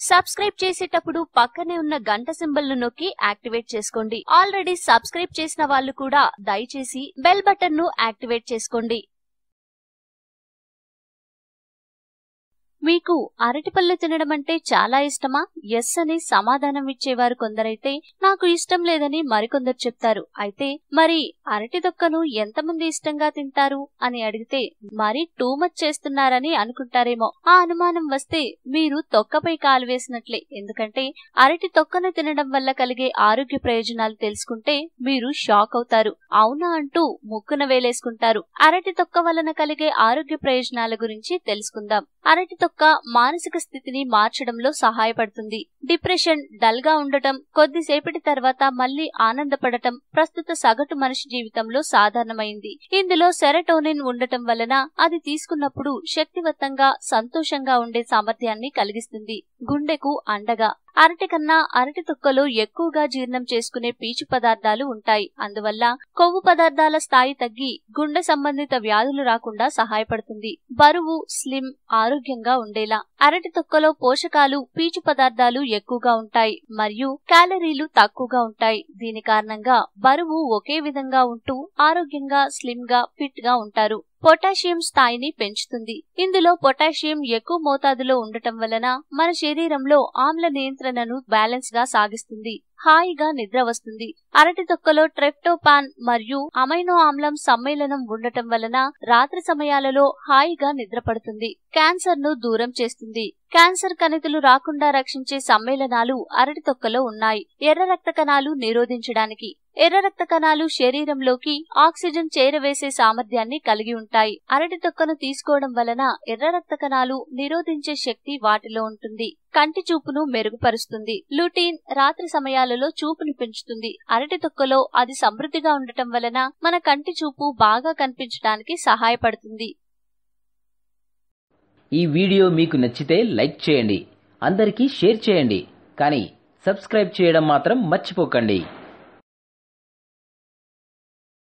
Subscribe చేసేటప్పుడు పక్కనే ఉన్న గంట సింబల్ ను నొక్కి యాక్టివేట్ చేసుకోండి. ఆల్రెడీ సబ్స్క్రైబ్ చేసిన వాళ్ళు కూడా దయచేసి బెల్ బటన్ ను యాక్టివేట్ చేసుకోండి. మీకు అరటిపళ్ళు తినడం అంటే చాలా ఇష్టమా? ఎస్ అని సమాధానం ఇచ్చేవారు కొందరైతే నాకు ఇష్టం లేదని మరికొందరు చెప్తారు. అయితే మరి అరటి తొక్కను ఎంతమంది ఇష్టంగా తింటారు అని అడిగితే మరీ టూ మచ్ చేస్తున్నారని అనుకుంటారేమో. ఆ అనుమానం వస్తే మీరు తొక్కపై కాలు వేసినట్లే. ఎందుకంటే అరటి తొక్కను తినడం వల్ల కలిగే ఆరోగ్య ప్రయోజనాలు తెలుసుకుంటే మీరు షాక్ అవుతారు. అవునా అంటూ ముక్కున వేలేసుకుంటారు. అరటి తొక్క వలన కలిగే ఆరోగ్య ప్రయోజనాల గురించి తెలుసుకుందాం. అరటి తొక్క మానసిక స్థితిని మార్చడంలో సహాయపడుతుంది. డిప్రెషన్, డల్ గా ఉండటం, కొద్దిసేపటి తర్వాత మళ్లీ ఆనందపడటం ప్రస్తుత సగటు మనిషి జీవితంలో సాధారణమైంది. ఇందులో సెరటోనిన్ ఉండటం వలన అది తీసుకున్నప్పుడు శక్తివంతంగా, సంతోషంగా ఉండే సామర్థ్యాన్ని కలిగిస్తుంది. గుండెకు అండగా. అరటి కన్నా అరటి తొక్కలో ఎక్కువగా జీర్ణం చేసుకునే పీచు పదార్థాలు ఉంటాయి. అందువల్ల కొవ్వు పదార్థాల స్థాయి తగ్గి గుండె సంబంధిత వ్యాధులు రాకుండా సహాయపడుతుంది. బరువు, స్లిమ్, ఆరోగ్యంగా ఉండేలా. అరటి తొక్కలో పోషకాలు, పీచు పదార్థాలు ఎక్కువగా ఉంటాయి మరియు క్యాలరీలు తక్కువగా ఉంటాయి. దీని కారణంగా బరువు ఒకే విధంగా ఉంటూ ఆరోగ్యంగా, స్లిమ్ గా, ఫిట్ గా ఉంటారు. పొటాషియం స్థాయిని పెంచుతుంది. ఇందులో పొటాషియం ఎక్కువ మోతాదులో ఉండటం వలన మన శరీరంలో ఆమ్ల నియంత్రణను బ్యాలెన్స్ గా సాగిస్తుంది. హాయిగా నిద్ర వస్తుంది. అరటి తొక్కలో ట్రెప్టోపాన్ మరియు అమైనో ఆమ్లం సమ్మేళనం ఉండటం వలన రాత్రి సమయాలలో హాయిగా నిద్రపడుతుంది. క్యాన్సర్ ను దూరం చేస్తుంది. క్యాన్సర్ కణితులు రాకుండా రక్షించే సమ్మేళనాలు అరటి తొక్కలో ఉన్నాయి. ఎర్ర రక్త కణాలు నిరోధించడానికి. ఎర్ర రక్త కణాలు శరీరంలోకి ఆక్సిజన్ చేరవేసే సామర్థ్యాన్ని కలిగి ఉంటాయి. అరటి తొక్కను తీసుకోవడం వలన ఎర్ర రక్త కణాలు నిరోధించే శక్తి వాటిలో ఉంటుంది. కంటి చూపును మెరుగుపరుస్తుంది. లూటీన్ రాత్రి సమయాలలో చూపును పెంచుతుంది. అరటి తొక్కలో అది సమృద్ధిగా ఉండటం వలన మన కంటి చూపు బాగా కనిపించడానికి సహాయపడుతుంది. ఈ వీడియో మీకు నచ్చితే లైక్ చేయండి, అందరికీ షేర్ చేయండి, కానీ సబ్స్క్రైబ్ చేయడం మాత్రం మర్చిపోకండి.